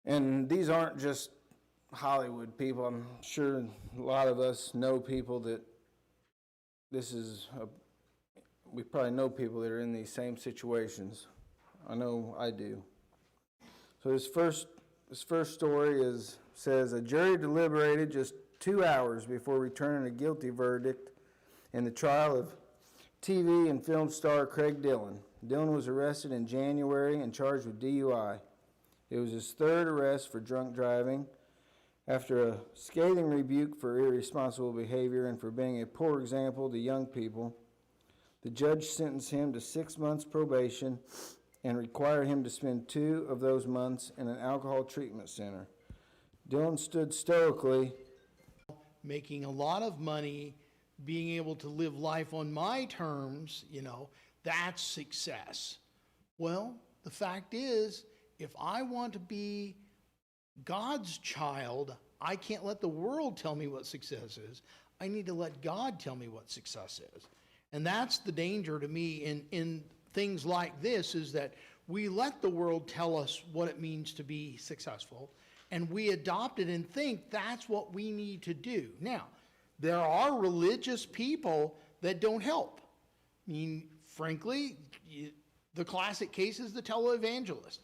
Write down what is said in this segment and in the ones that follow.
And these aren't just Hollywood people. I'm sure a lot of us know people that we probably know people that are in these same situations. I know I do. So this first story says a jury deliberated just 2 hours before returning a guilty verdict in the trial of TV and film star Craig Dillon. Dillon was arrested in January and charged with DUI. It was his third arrest for drunk driving. After a scathing rebuke for irresponsible behavior and for being a poor example to young people, the judge sentenced him to 6 months probation and required him to spend 2 of those months in an alcohol treatment center. Dillon stood stoically, making a lot of money, being able to live life on my terms, that's success. Well, the fact is, if I want to be God's child, I can't let the world tell me what success is. I need to let God tell me what success is. And that's the danger to me in things like this, is that we let the world tell us what it means to be successful, and we adopt it and think that's what we need to do. Now, there are religious people that don't help. I mean, frankly, the classic case is the televangelist.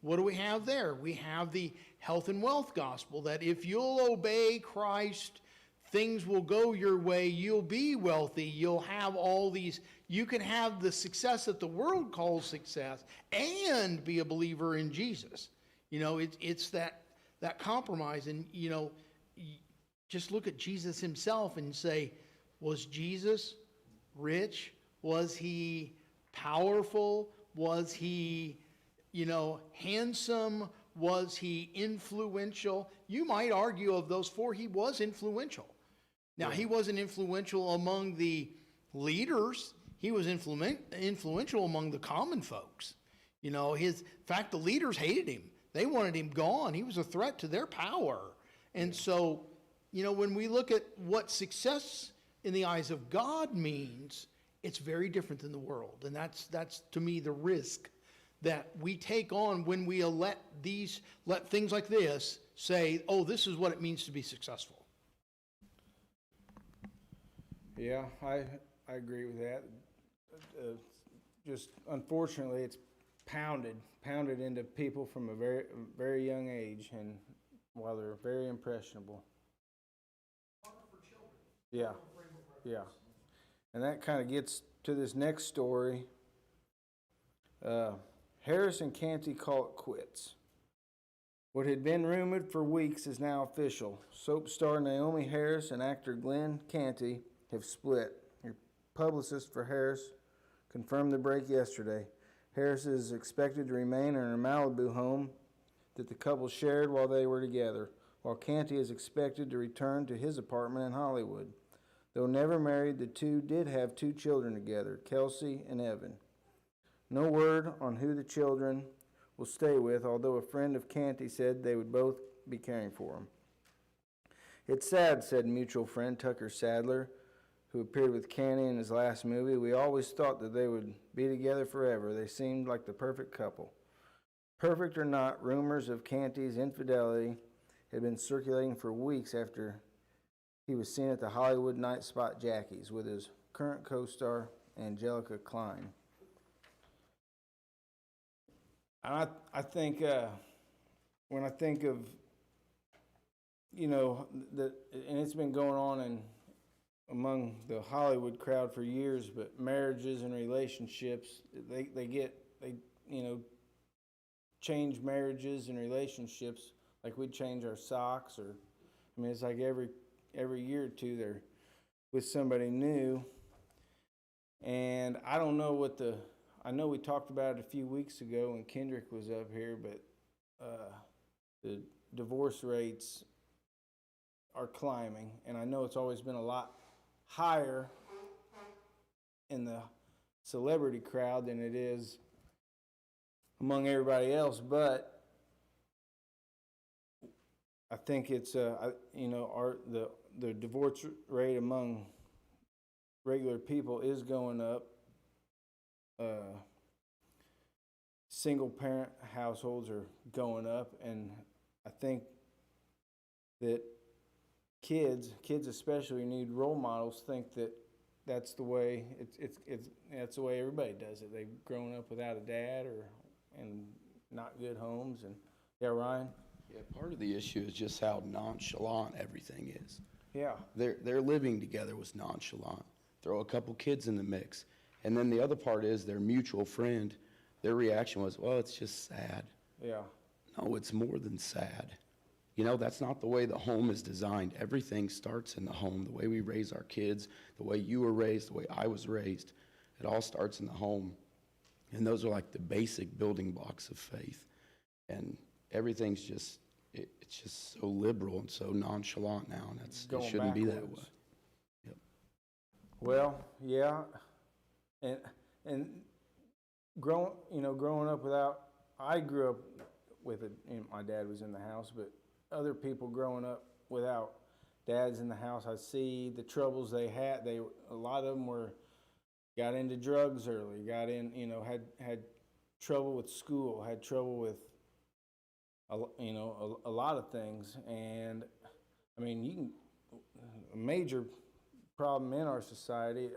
What do we have there? We have the health and wealth gospel, that if you'll obey Christ, things will go your way, you'll be wealthy, you'll have all these, you can have the success that the world calls success and be a believer in Jesus. It's that compromise. And, just look at Jesus himself and say, was Jesus rich? Was he powerful? Was he, handsome? Was he influential? You might argue of those four, he was influential. Now, he wasn't influential among the leaders. He was influential among the common folks. In fact, the leaders hated him. They wanted him gone. He was a threat to their power. And so, when we look at what success in the eyes of God means, it's very different than the world. And that's to me the risk that we take on when we let things like this say, oh, this is what it means to be successful. Yeah, I agree with that. Just unfortunately, it's pounded into people from a very, very young age, and while they're very impressionable. Yeah, yeah. And that kind of gets to this next story. Harris and Canty call it quits. What had been rumored for weeks is now official. Soap star Naomi Harris and actor Glenn Canty have split. Your publicist for Harris confirmed the break yesterday. Harris is expected to remain in her Malibu home that the couple shared while they were together, while Canty is expected to return to his apartment in Hollywood. Though never married, the two did have 2 children together, Kelsey and Evan. No word on who the children will stay with, although a friend of Canty said they would both be caring for him. It's sad, said mutual friend Tucker Sadler, who appeared with Canty in his last movie. We always thought that they would be together forever. They seemed like the perfect couple. Perfect or not, rumors of Canty's infidelity had been circulating for weeks after he was seen at the Hollywood night spot Jackie's with his current co-star Angelica Klein. I think when I think of, and it's been going on among the Hollywood crowd for years, but marriages and relationships, they change marriages and relationships like we change our socks, or it's like every year or two they're with somebody new. And I don't know I know we talked about it a few weeks ago when Kendrick was up here, but the divorce rates are climbing, and I know it's always been a lot higher in the celebrity crowd than it is among everybody else, but I think it's the divorce rate among regular people is going up. Single parent households are going up, and I think that kids especially, need role models. Think that that's the way that's the way everybody does it. They've grown up without a dad or in not good homes. And yeah, Ryan. Yeah, part of the issue is just how nonchalant everything is. Yeah. Their living together was nonchalant. Throw a couple kids in the mix. And then the other part is their mutual friend, their reaction was, well, it's just sad. Yeah. No, it's more than sad. You know, that's not the way the home is designed. Everything starts in the home. The way we raise our kids, the way you were raised, the way I was raised, it all starts in the home. And those are like the basic building blocks of faith. And everything's just, it's just so liberal and so nonchalant now, and it shouldn't be that way. Yep. Well, yeah, and growing up without, I grew up with it. My dad was in the house, but other people growing up without dads in the house, I see the troubles they had. A lot of them got into drugs early, got in, had trouble with school, had trouble with a lot of things. And I mean, a major problem in our society.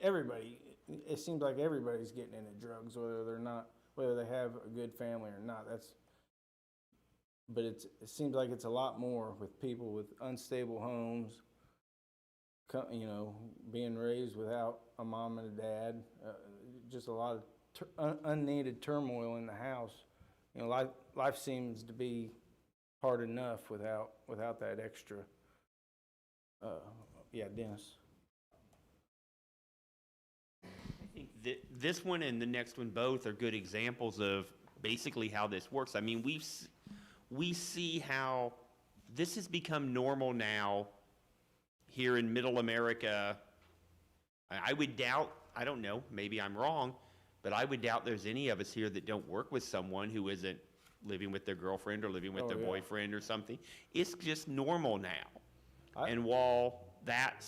It seems like everybody's getting into drugs, whether they have a good family or not. But it seems like it's a lot more with people with unstable homes, being raised without a mom and a dad, just a lot of unneeded turmoil in the house. Life seems to be hard enough without that extra. Yeah, Dennis. I think that this one and the next one both are good examples of basically how this works. I mean, we see how this has become normal now here in Middle America. I would doubt, I don't know, maybe I'm wrong, but I would doubt there's any of us here that don't work with someone who isn't living with their girlfriend or living with their boyfriend or something. It's just normal now. And while that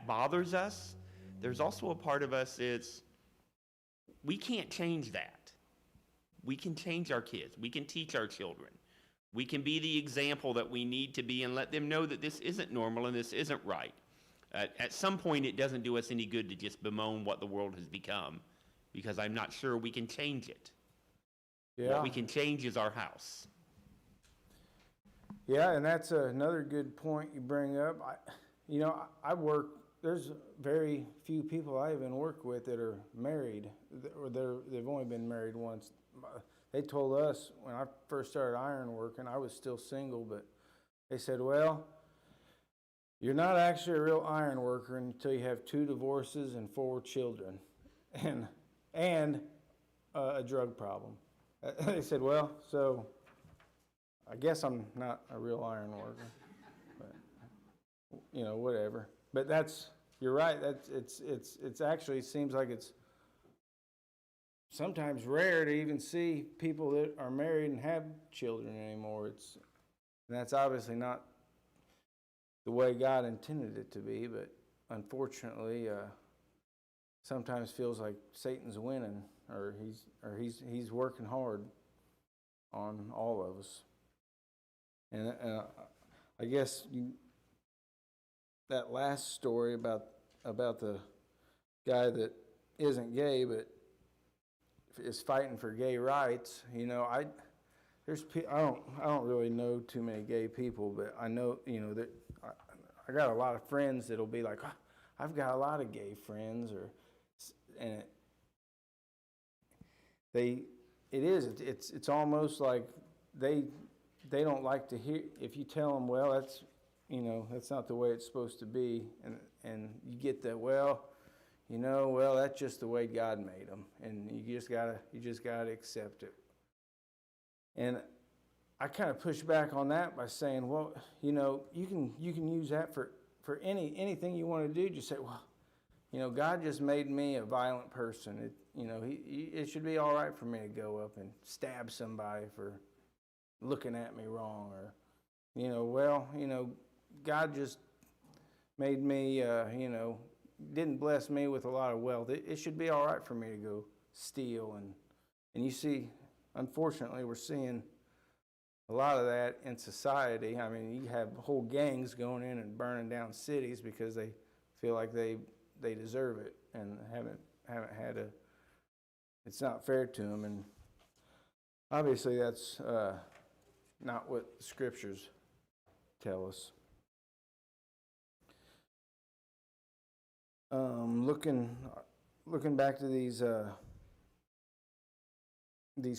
bothers us, there's also a part of us we can't change that. We can change our kids. We can teach our children. We can be the example that we need to be and let them know that this isn't normal and this isn't right. At some point, it doesn't do us any good to just bemoan what the world has become, because I'm not sure we can change it. Yeah. What we can change is our house. Yeah, and that's another good point you bring up. I work. There's very few people I even work with that are married, or they've only been married once. They told us when I first started iron working, I was still single, but they said, well, you're not actually a real iron worker until you have 2 divorces and 4 children and a drug problem. They said, well, so I guess I'm not a real iron worker, but whatever. But you're right. It's actually seems like it's sometimes rare to even see people that are married and have children anymore. And that's obviously not the way God intended it to be, but unfortunately, sometimes feels like Satan's winning, or he's working hard on all of us. And I guess that last story about the guy that isn't gay but is fighting for gay rights. I don't really know too many gay people, but I know that I got a lot of friends that'll be like, oh, I've got a lot of gay friends, and it's almost like they don't like to hear if you tell them, well, that's not the way it's supposed to be, and you get that, well, that's just the way God made them, and you just gotta accept it. And I kind of push back on that by saying, well, you can use that for anything you want to do. Just say, well, God just made me a violent person. It should be all right for me to go up and stab somebody for looking at me wrong, or God just made me, didn't bless me with a lot of wealth. It should be all right for me to go steal. And you see, unfortunately, we're seeing a lot of that in society. I mean, you have whole gangs going in and burning down cities because they feel like they deserve it and haven't had a. It's not fair to them, and obviously that's not what the scriptures tell us. Looking back to these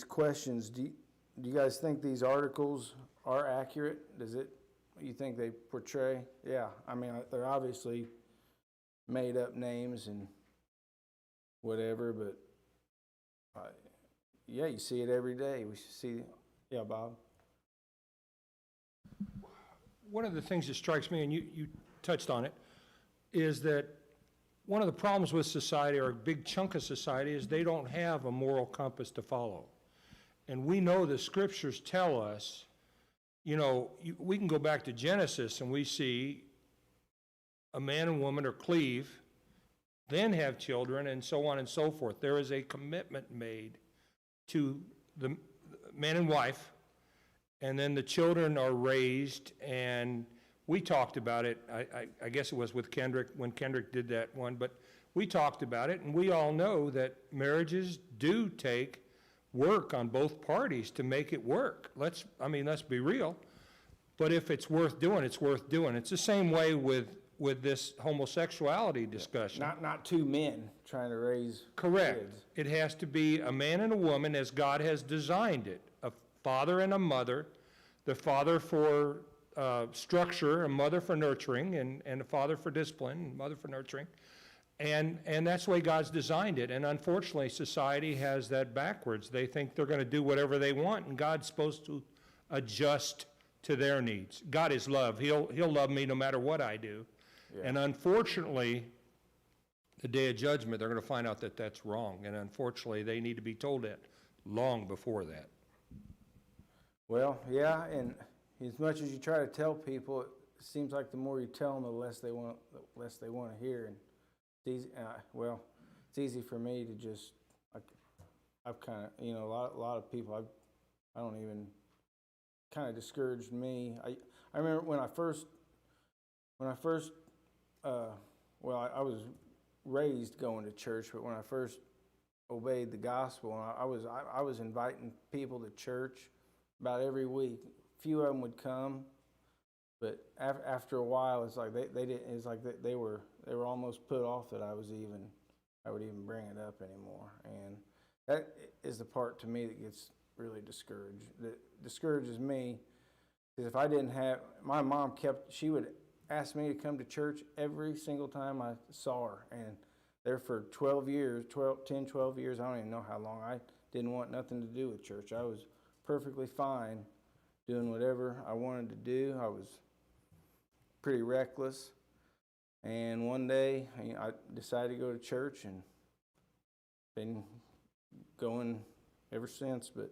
questions, do you guys think these articles are accurate? You think they portray? Yeah, I mean, they're obviously made up names and whatever, but yeah, you see it every day. We see, yeah, Bob. One of the things that strikes me, and you touched on it, is that one of the problems with society, or a big chunk of society, is they don't have a moral compass to follow. And we know the scriptures tell us, we can go back to Genesis and we see a man and woman are cleave, then have children, and so on and so forth. There is a commitment made to the man and wife, and then the children are raised, and we talked about it, I guess it was with Kendrick, when Kendrick did that one, but we talked about it, and we all know that marriages do take work on both parties to make it work. Let's be real. But if it's worth doing, it's worth doing. It's the same way with this homosexuality discussion. Not two men trying to raise Correct. kids. It has to be a man and a woman as God has designed it. A father and a mother, the father for structure, a mother for nurturing, and a father for discipline, and mother for nurturing. And that's the way God's designed it. And unfortunately, society has that backwards. They think they're going to do whatever they want, and God's supposed to adjust to their needs. God is love. He'll love me no matter what I do. Yeah. And unfortunately, the day of judgment, they're going to find out that that's wrong. And unfortunately, they need to be told that long before that. Well, yeah, and as much as you try to tell people, it seems like the more you tell them, the less they want to hear. And it's easy, it's easy for me to just, I've kind of, a lot of people, I don't even, kind of discouraged me. I remember when I was raised going to church, but when I first obeyed the gospel, and I was inviting people to church about every week. A few of them would come, but after a while, it's like they didn't. It's like they were almost put off that I would even bring it up anymore. And that is the part to me that gets really discouraged. That discourages me because if I didn't have my mom she would ask me to come to church every single time I saw her, and there for 12 years, 10, 12 years, I don't even know how long, I didn't want nothing to do with church. I was perfectly fine doing whatever I wanted to do. I was pretty reckless. And one day, I decided to go to church and been going ever since. But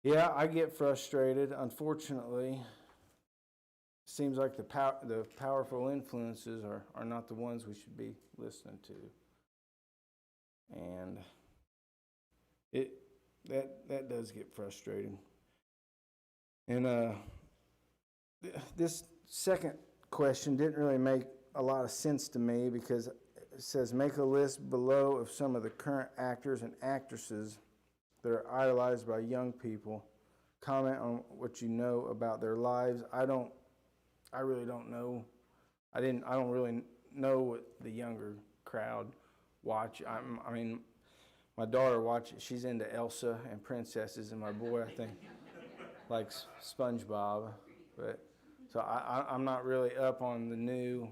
yeah, I get frustrated. Unfortunately, it seems like the powerful influences are not the ones we should be listening to. And that does get frustrating. And this second question didn't really make a lot of sense to me because it says make a list below of some of the current actors and actresses that are idolized by young people. Comment on what you know about their lives. I really don't know. I don't really know what the younger crowd watch. I mean, my daughter watches. She's into Elsa and princesses, and my boy, I think, likes SpongeBob. But so I'm not really up on the new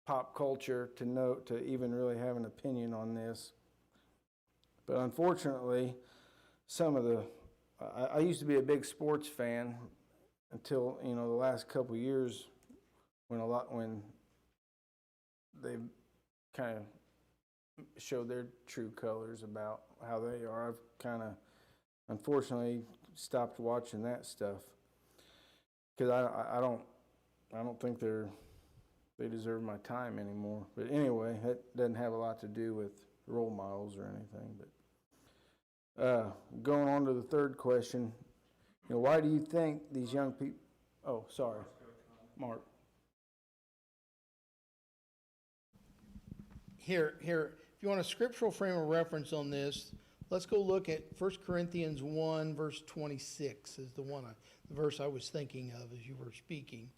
pop culture to even really have an opinion on this. But unfortunately, some of the I used to be a big sports fan until the last couple of years when they kind of showed their true colors about how they are. I've kind of unfortunately stopped watching that stuff because I don't think they deserve my time anymore. But anyway, that doesn't have a lot to do with role models or anything. But going on to the third question, You know, why do you think these young people, oh, sorry, Mark. Here, if you want a scriptural frame of reference on this, let's go look at 1 Corinthians 1, verse 26 is the verse I was thinking of as you were speaking.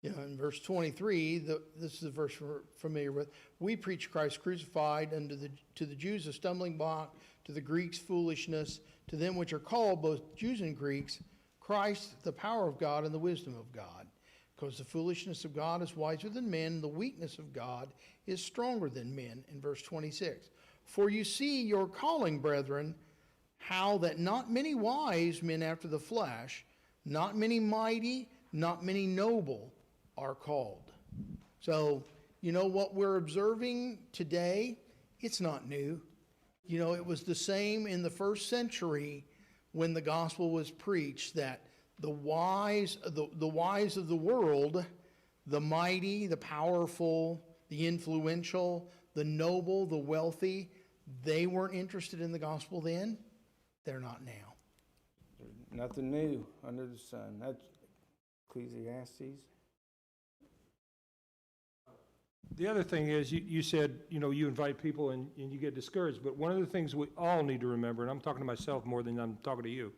You know, in verse 23, this is a verse we're familiar with. We preach Christ crucified to the Jews a stumbling block, to the Greeks foolishness, to them which are called, both Jews and Greeks, Christ the power of God and the wisdom of God. Because the foolishness of God is wiser than men, and the weakness of God is stronger than men, in verse 26. For you see your calling, brethren, how that not many wise men after the flesh, not many mighty, not many noble are called. So, you know what we're observing today? It's not new. You know, it was the same in the first century when the gospel was preached, that the wise of the world, the mighty, the powerful, the influential, the noble, the wealthy, they weren't interested in the gospel then. They're not now. There's nothing new under the sun. That's Ecclesiastes. The other thing is, you said, you know, you invite people and you get discouraged, but one of the things we all need to remember, and I'm talking to myself more than I'm talking to you,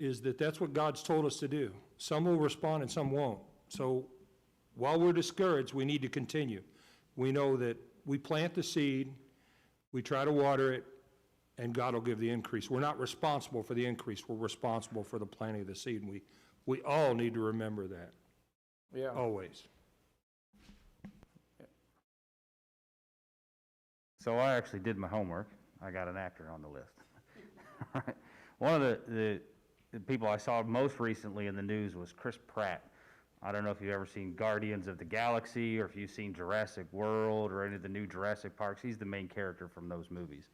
is that that's what God's told us to do. Some will respond and some won't. So while we're discouraged, we need to continue. We know that we plant the seed, we try to water it, and God will give the increase. We're not responsible for the increase. We're responsible for the planting of the seed, and we all need to remember that. Yeah. Always. So I actually did my homework. I got an actor on the list. All right. One of the people I saw most recently in the news was Chris Pratt. I don't know if you've ever seen Guardians of the Galaxy or if you've seen Jurassic World or any of the new Jurassic Parks. He's the main character from those movies.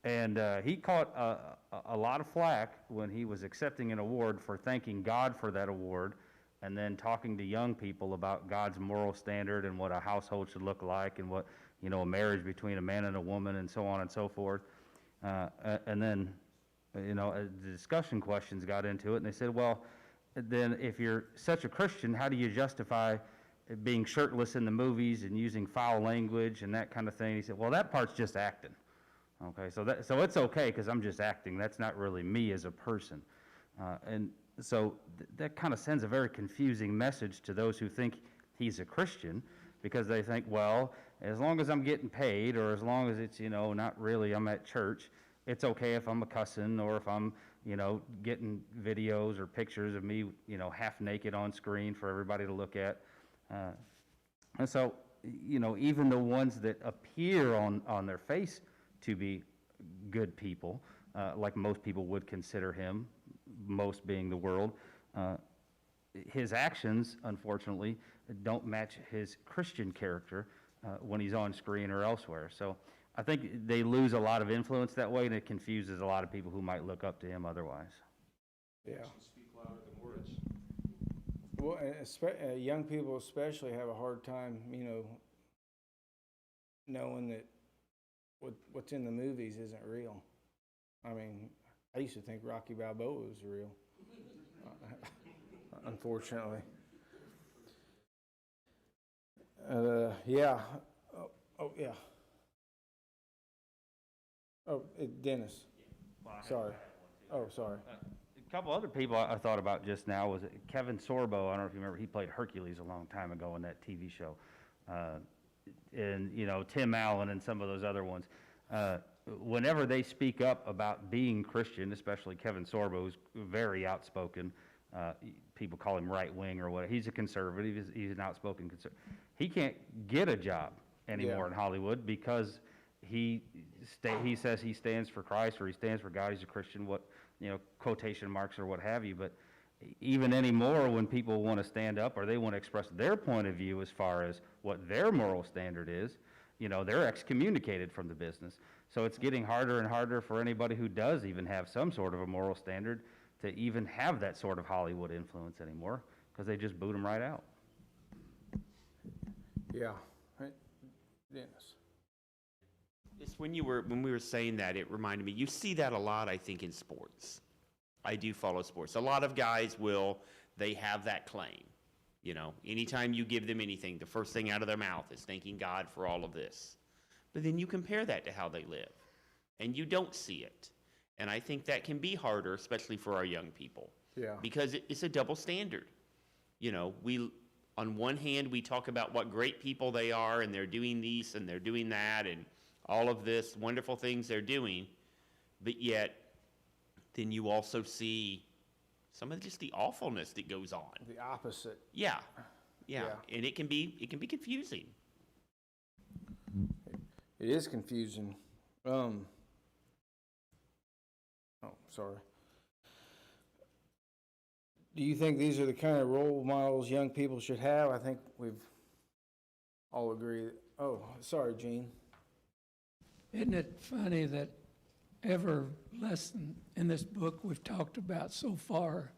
And he caught a lot of flack when he was accepting an award for thanking God for that award and then talking to young people about God's moral standard and what a household should look like and what, you know, a marriage between a man and a woman and so on and so forth. And then, you know, the discussion questions got into it, and they said, well, then if you're such a Christian, how do you justify being shirtless in the movies and using foul language and that kind of thing? He said, well, that part's just acting. Okay, so it's okay because I'm just acting. That's not really me as a person. And so that kind of sends a very confusing message to those who think he's a Christian, because they think, well, as long as I'm getting paid, or as long as it's, you know, not really I'm at church, it's okay if I'm a cussing, or if I'm, you know, getting videos or pictures of me, you know, half naked on screen for everybody to look at. And so, you know, even the ones that appear on their face to be good people, like most people would consider him, most being the world, his actions, unfortunately, don't match his Christian character when he's on screen or elsewhere. So I think they lose a lot of influence that way, and it confuses a lot of people who might look up to him otherwise. Yeah. Speak louder than words. Well, and young people especially have a hard time, you know, knowing that what's in the movies isn't real. I mean, I used to think Rocky Balboa was real, unfortunately. Yeah. Oh, yeah. Oh, Dennis. Sorry. Oh, sorry. A couple other people I thought about just now was Kevin Sorbo. I don't know if you remember, he played Hercules a long time ago in that TV show. And, you know, Tim Allen and some of those other ones. Whenever they speak up about being Christian, especially Kevin Sorbo, who's very outspoken, people call him right-wing or whatever. He's a conservative. He's an outspoken conservative. He can't get a job anymore in Hollywood because he says he stands for Christ or he stands for God. He's a Christian, what, you know, quotation marks or what have you. But even anymore, when people want to stand up or they want to express their point of view as far as what their moral standard is, you know, they're excommunicated from the business. So it's getting harder and harder for anybody who does even have some sort of a moral standard to even have that sort of Hollywood influence anymore, because they just boot them right out. Yeah. Right. Dennis. It's when we were saying that, it reminded me, you see that a lot, I think, in sports. I do follow sports. A lot of guys they have that claim. You know, anytime you give them anything, the first thing out of their mouth is thanking God for all of this. But then you compare that to how they live, and you don't see it. And I think that can be harder, especially for our young people. Yeah. Because it's a double standard. You know, on one hand, we talk about what great people they are, and they're doing this and they're doing that, and all of this wonderful things they're doing, but yet then you also see some of just the awfulness that goes on. The opposite. Yeah. Yeah. And it can be confusing. It is confusing. Oh, sorry. Do you think these are the kind of role models young people should have? I think we've all agreed. Oh, sorry, Gene. Isn't it funny that every lesson in this book we've talked about so far,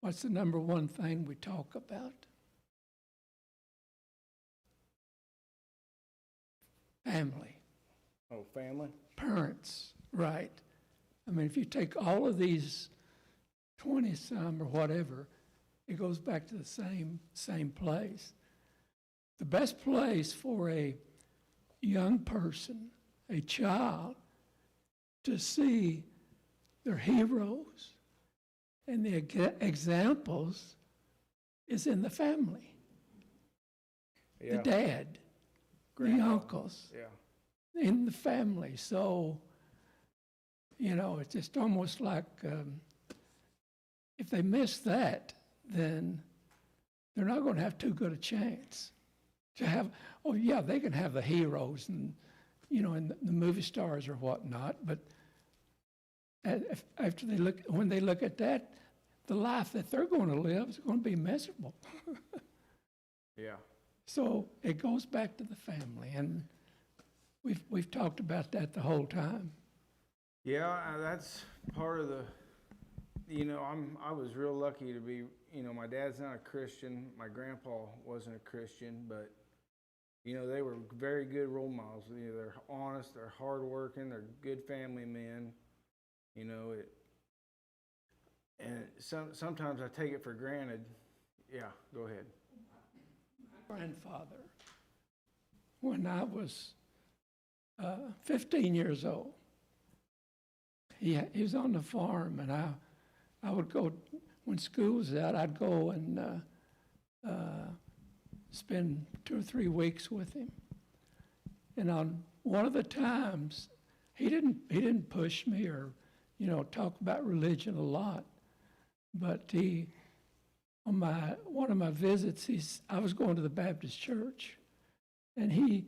what's the number one thing we talk about? Family. Oh, family? Parents, right. I mean, if you take all of these 20-some or whatever, it goes back to the same place. The best place for a young person, a child, to see their heroes and the examples is in the family. Yeah. The dad, the Grandpa. uncles, Yeah. in the family. So, you know, it's just almost like if they miss that, then they're not going to have too good a chance to have. Oh, yeah, they can have the heroes and, you know, and the movie stars or whatnot, but after when they look at that, the life that they're going to live is going to be miserable. Yeah. So it goes back to the family, and we've talked about that the whole time. Yeah, that's part of the, you know, I was real lucky to be, you know, my dad's not a Christian, my grandpa wasn't a Christian, but, you know, they were very good role models. You know, they're honest, they're hardworking, they're good family men, you know, and sometimes I take it for granted. Yeah, go ahead. Grandfather, when I was 15 years old, he was on the farm, and I would go, when school was out, I'd go and spend 2 or 3 weeks with him. And on one of the times, he didn't push me or, you know, talk about religion a lot, but on one of my visits, I was going to the Baptist church, and he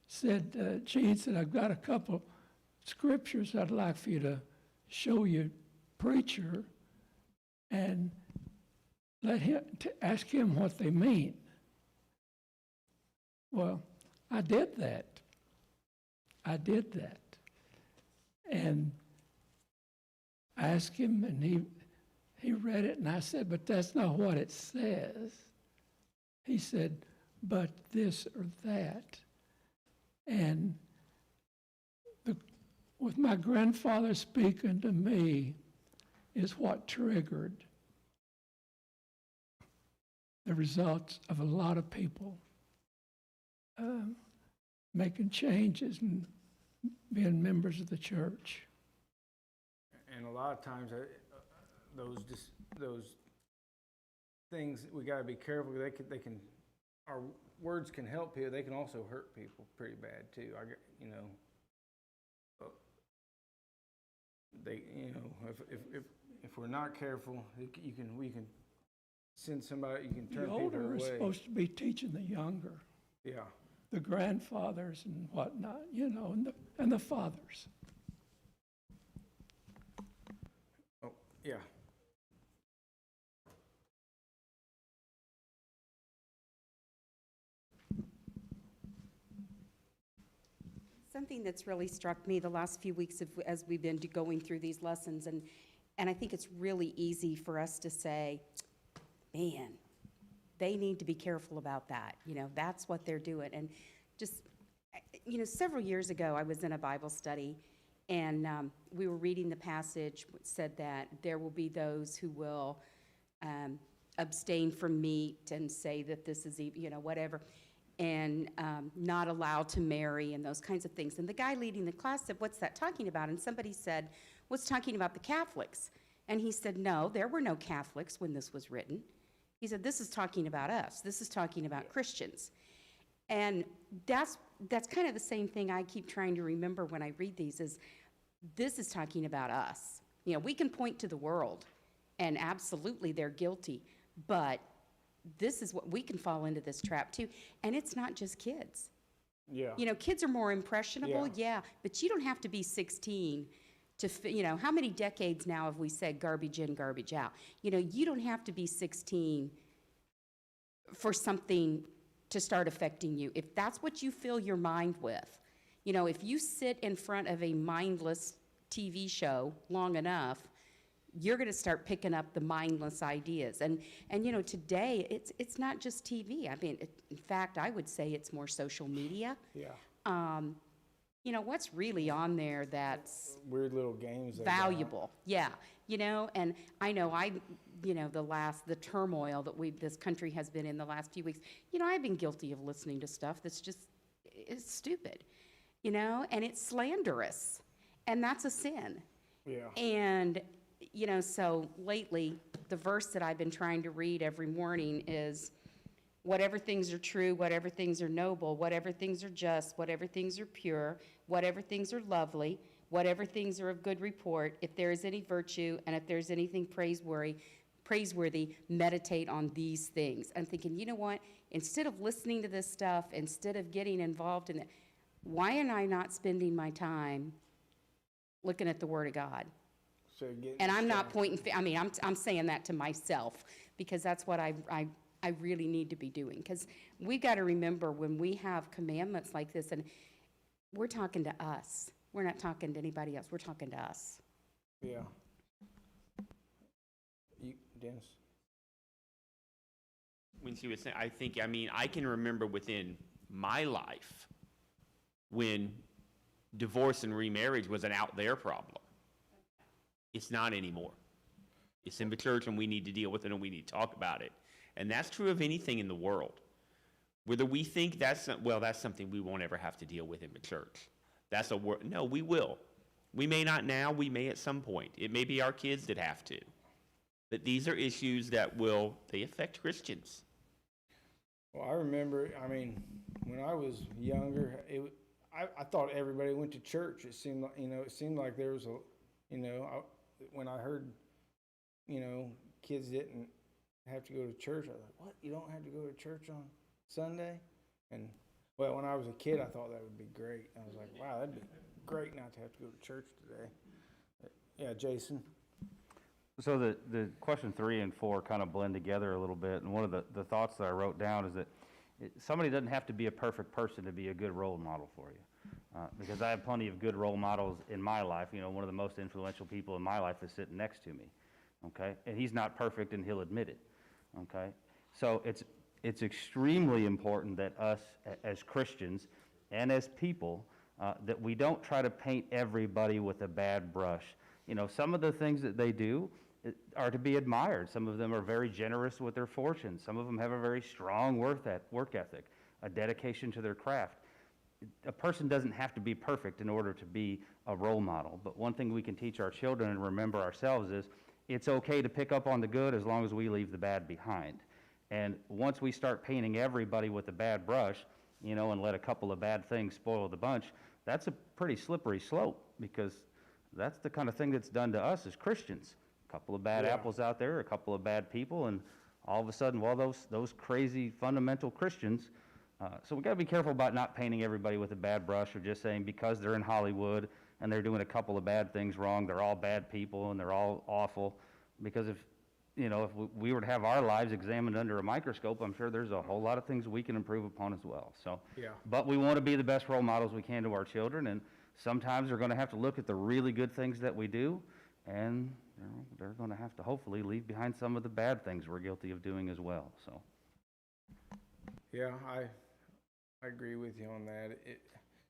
said, Gene said, I've got a couple scriptures I'd like for you to show you, preacher, and ask him what they mean. Well, I did that. And I asked him, and he read it, and I said, but that's not what it says. He said, but this or that. And with my grandfather speaking to me is what triggered the results of a lot of people making changes and being members of the church. And a lot of times, those things, we got to be careful. They can, our words can help people. They can also hurt people pretty bad too. You know, if we're not careful, we can send somebody. You can turn The people older away. are supposed to be teaching the younger, Yeah. the grandfathers and whatnot, you know, and the fathers. Oh, yeah. Something that's really struck me the last few weeks as we've been going through these lessons, and I think it's really easy for us to say, man, they need to be careful about that. You know, that's what they're doing. And just, several years ago, I was in a Bible study, and we were reading the passage which said that there will be those who will abstain from meat and say that this is, whatever, and not allowed to marry and those kinds of things. And the guy leading the class said, "What's that talking about?" And somebody said, "What's talking about the Catholics?" And he said, "No, there were no Catholics when this was written." He said, "This is talking about us. This is talking about Christians." And that's kind of the same thing I keep trying to remember when I read these is this is talking about us. We can point to the world, and absolutely they're guilty, but this is what we can fall into this trap too. And it's not just kids. Yeah. Kids are more impressionable, yeah, but you don't have to be 16 to, how many decades now have we said garbage in, garbage out? You don't have to be 16 for something to start affecting you. If that's what you fill your mind with, if you sit in front of a mindless TV show long enough, you're going to start picking up the mindless ideas. And today, it's not just TV. I mean, in fact, I would say it's more social media. Yeah. What's really on there that's Weird little games. they got. valuable? Yeah. And I know the turmoil that this country has been in the last few weeks, I've been guilty of listening to stuff that's just, it's stupid, and it's slanderous. And that's a sin. Yeah. And, so lately, the verse that I've been trying to read every morning is, whatever things are true, whatever things are noble, whatever things are just, whatever things are pure, whatever things are lovely, whatever things are of good report, if there is any virtue, and if there's anything praiseworthy, meditate on these things. I'm thinking, you know what? Instead of listening to this stuff, instead of getting involved in it, why am I not spending my time looking at the Word of God? So And I'm not pointing, I'm saying that to myself, because that's what I really need to be doing. Because we've got to remember when we have commandments like this, and we're talking to us. We're not talking to anybody else. We're talking to us. Yeah. Dennis? When she was saying, I can remember within my life when divorce and remarriage was an out there problem. It's not anymore. It's in the church, and we need to deal with it, and we need to talk about it. And that's true of anything in the world. Whether we think that's something we won't ever have to deal with in the church. No, we will. We may not now, we may at some point. It may be our kids that have to. But these are issues that they affect Christians. Well, I remember, when I was younger, I thought everybody went to church. It seemed like there was when I heard, kids didn't have to go to church, I was like, what? You don't have to go to church on Sunday? And, well, when I was a kid, I thought that would be great. I was like, wow, that'd be great not to have to go to church today. But, yeah, Jason? So the question 3 and 4 kind of blend together a little bit, and one of the thoughts that I wrote down is that somebody doesn't have to be a perfect person to be a good role model for you. Because I have plenty of good role models in my life. One of the most influential people in my life is sitting next to me, okay? And he's not perfect, and he'll admit it, okay? So it's extremely important that us as Christians and as people, that we don't try to paint everybody with a bad brush. Some of the things that they do are to be admired. Some of them are very generous with their fortune. Some of them have a very strong work ethic, a dedication to their craft. A person doesn't have to be perfect in order to be a role model. But one thing we can teach our children and remember ourselves is it's okay to pick up on the good as long as we leave the bad behind. And once we start painting everybody with a bad brush, and let a couple of bad things spoil the bunch, that's a pretty slippery slope, because that's the kind of thing that's done to us as Christians. A couple of bad apples out there, a couple of bad people, and all of a sudden, those crazy fundamental Christians. So we got to be careful about not painting everybody with a bad brush, or just saying because they're in Hollywood and they're doing a couple of bad things wrong, they're all bad people and they're all awful. Because if we were to have our lives examined under a microscope, I'm sure there's a whole lot of things we can improve upon as well. So, but we want to be the best role models we can to our children, and sometimes they're going to have to look at the really good things that we do, and they're going to have to hopefully leave behind some of the bad things we're guilty of doing as well. So, Yeah, I agree with you on that.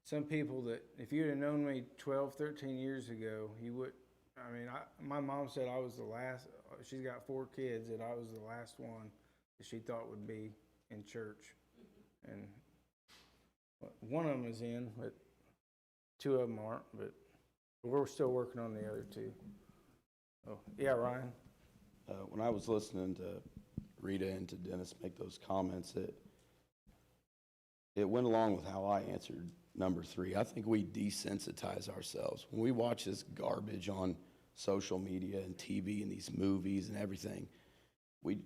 some people that, if you'd have known me 12, 13 years ago, you would, my mom said I was the last, she's got 4 kids, and I was the last one that she thought would be in church. And one of them is in, but 2 of them aren't, but we're still working on the other 2. Oh, yeah, Ryan? When I was listening to Rita and to Dennis make those comments, it went along with how I answered number 3. I think we desensitize ourselves. When we watch this garbage on social media and TV and these movies and everything, we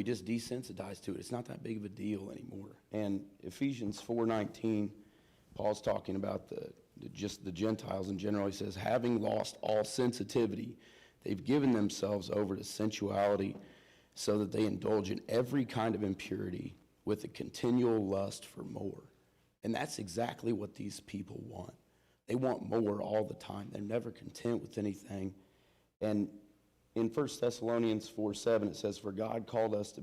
just desensitize to it. It's not that big of a deal anymore. And Ephesians 4:19, Paul's talking about just the Gentiles in general. He says, having lost all sensitivity, they've given themselves over to sensuality so that they indulge in every kind of impurity with a continual lust for more. And that's exactly what these people want. They want more all the time. They're never content with anything. And in 1 Thessalonians 4:7, it says, for God called us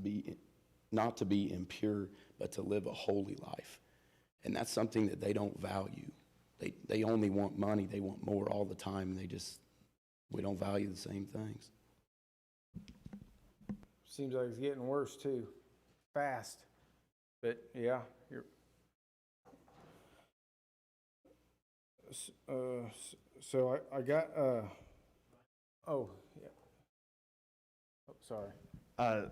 not to be impure, but to live a holy life. And that's something that they don't value. They only want money. They want more all the time. And we don't value the same things. Seems like it's getting worse too, fast. But yeah, so I got oh yeah. Oh, sorry.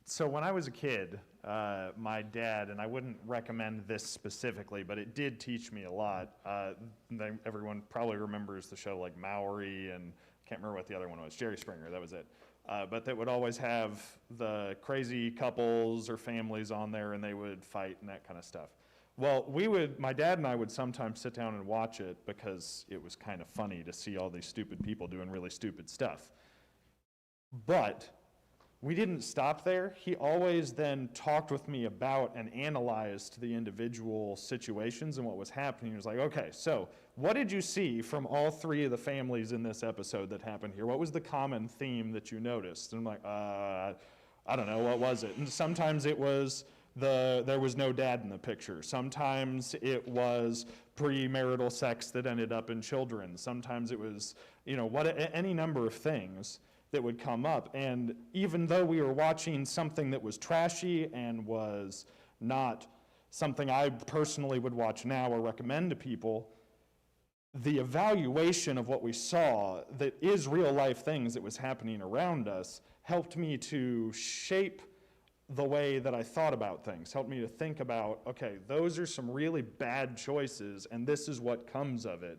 So when I was a kid, my dad, and I wouldn't recommend this specifically, but it did teach me a lot. Everyone probably remembers the show like Maori, and I can't remember what the other one was, Jerry Springer, that was it. But that would always have the crazy couples or families on there, and they would fight and that kind of stuff. Well, my dad and I would sometimes sit down and watch it because it was kind of funny to see all these stupid people doing really stupid stuff. But we didn't stop there. He always then talked with me about and analyzed the individual situations and what was happening. He was like, okay, so what did you see from all 3 of the families in this episode that happened here? What was the common theme that you noticed? And I'm like, I don't know, what was it? And sometimes it was there was no dad in the picture. Sometimes it was premarital sex that ended up in children. Sometimes it was, any number of things that would come up. And even though we were watching something that was trashy and was not something I personally would watch now or recommend to people, the evaluation of what we saw that is real life things that was happening around us helped me to shape the way that I thought about things, helped me to think about, okay, those are some really bad choices and this is what comes of it.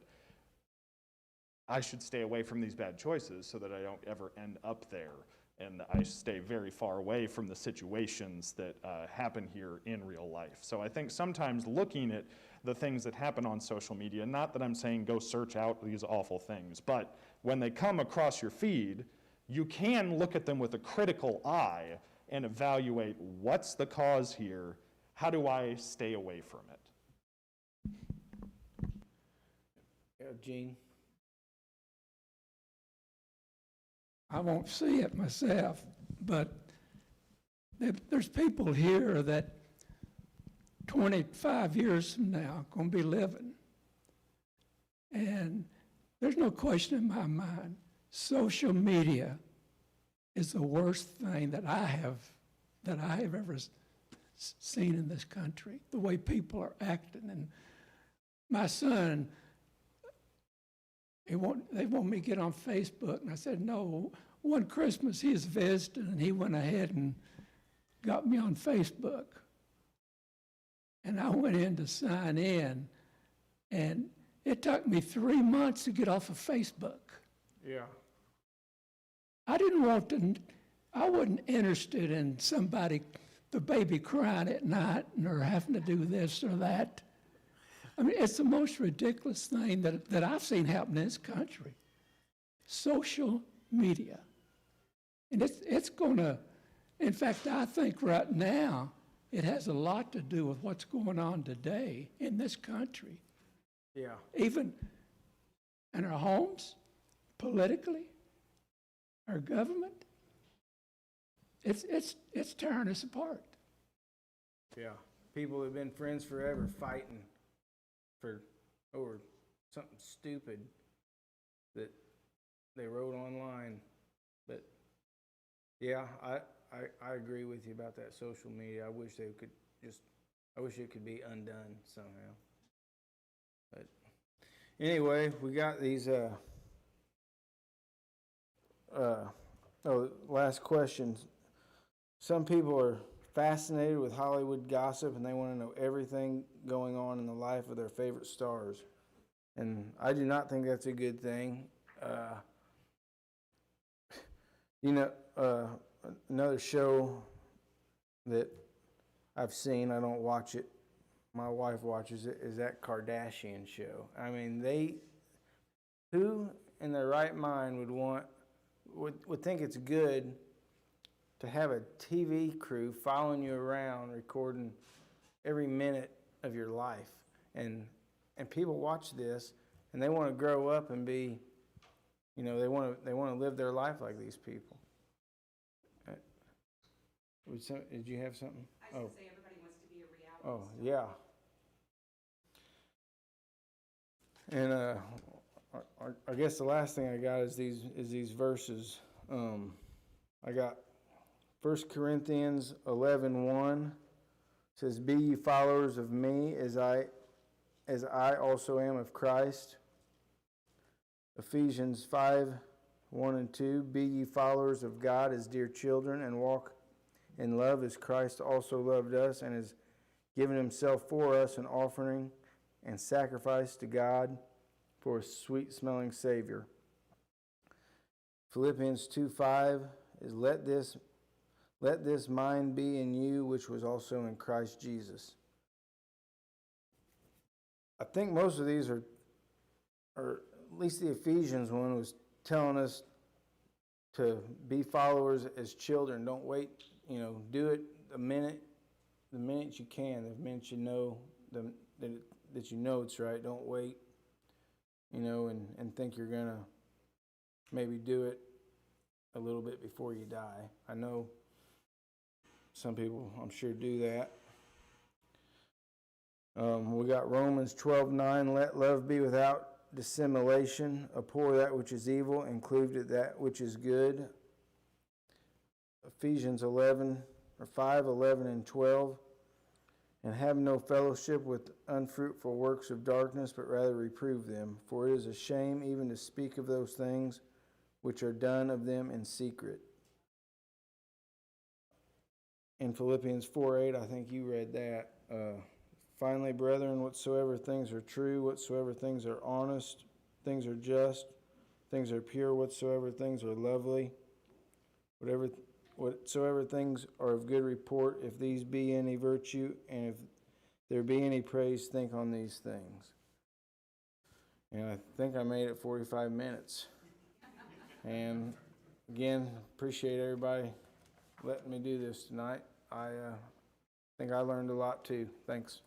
I should stay away from these bad choices so that I don't ever end up there. And I stay very far away from the situations that happen here in real life. So I think sometimes looking at the things that happen on social media, not that I'm saying go search out these awful things, but when they come across your feed, you can look at them with a critical eye and evaluate what's the cause here, how do I stay away from it? Yeah, Gene. I won't see it myself, but there's people here that 25 years from now are going to be living. And there's no question in my mind, social media is the worst thing that I have ever seen in this country, the way people are acting. And my son, they want me to get on Facebook, and I said, no. One Christmas he was visiting, and he went ahead and got me on Facebook. And I went in to sign in, and it took me 3 months to get off of Facebook. Yeah. I wasn't interested in somebody, the baby crying at night or having to do this or that. I mean, it's the most ridiculous thing that I've seen happen in this country. Social media. And it's going to, in fact, I think right now, it has a lot to do with what's going on today in this country. Yeah. Even in our homes, politically, our government. It's tearing us apart. Yeah. People who've been friends forever fighting over something stupid that they wrote online. But yeah, I agree with you about that social media. I wish it could be undone somehow. But anyway, we got these last questions. Some people are fascinated with Hollywood gossip and they want to know everything going on in the life of their favorite stars. And I do not think that's a good thing. Another show that I've seen, I don't watch it, my wife watches it, is that Kardashian show. I mean, who in their right mind would think it's good to have a TV crew following you around, recording every minute of your life, and people watch this and they want to grow up and be, they want to live their life like these people. Did you have something? I was going to say everybody wants to be a reality star. Yeah. And I guess the last thing I got is these verses. I got 1 Corinthians 11:1 says, "Be ye followers of me as I also am of Christ." Ephesians 5:1 and 2, "Be ye followers of God as dear children, and walk in love as Christ also loved us and has given himself for us an offering and sacrifice to God for a sweet-smelling Savior." Philippians 2:5 is, let this mind be in you, which was also in Christ Jesus. I think most of these are at least the Ephesians one was telling us to be followers as children. Don't wait, do it the minute you can, the minute you know that you know it's right. Don't wait, and think you're gonna maybe do it a little bit before you die. I know some people, I'm sure, do that. We got Romans 12:9, "Let love be without dissimulation, abhor that which is evil, and cleave to that which is good." Ephesians 5:11 and 12, "And have no fellowship with unfruitful works of darkness, but rather reprove them. For it is a shame even to speak of those things which are done of them in secret." In Philippians 4:8, I think you read that. "Finally, brethren, whatsoever things are true, whatsoever things are honest, things are just, things are pure, whatsoever things are lovely, whatsoever things are of good report, if these be any virtue, and if there be any praise, think on these things." And I think I made it 45 minutes. And again, appreciate everybody letting me do this tonight. I think I learned a lot too. Thanks.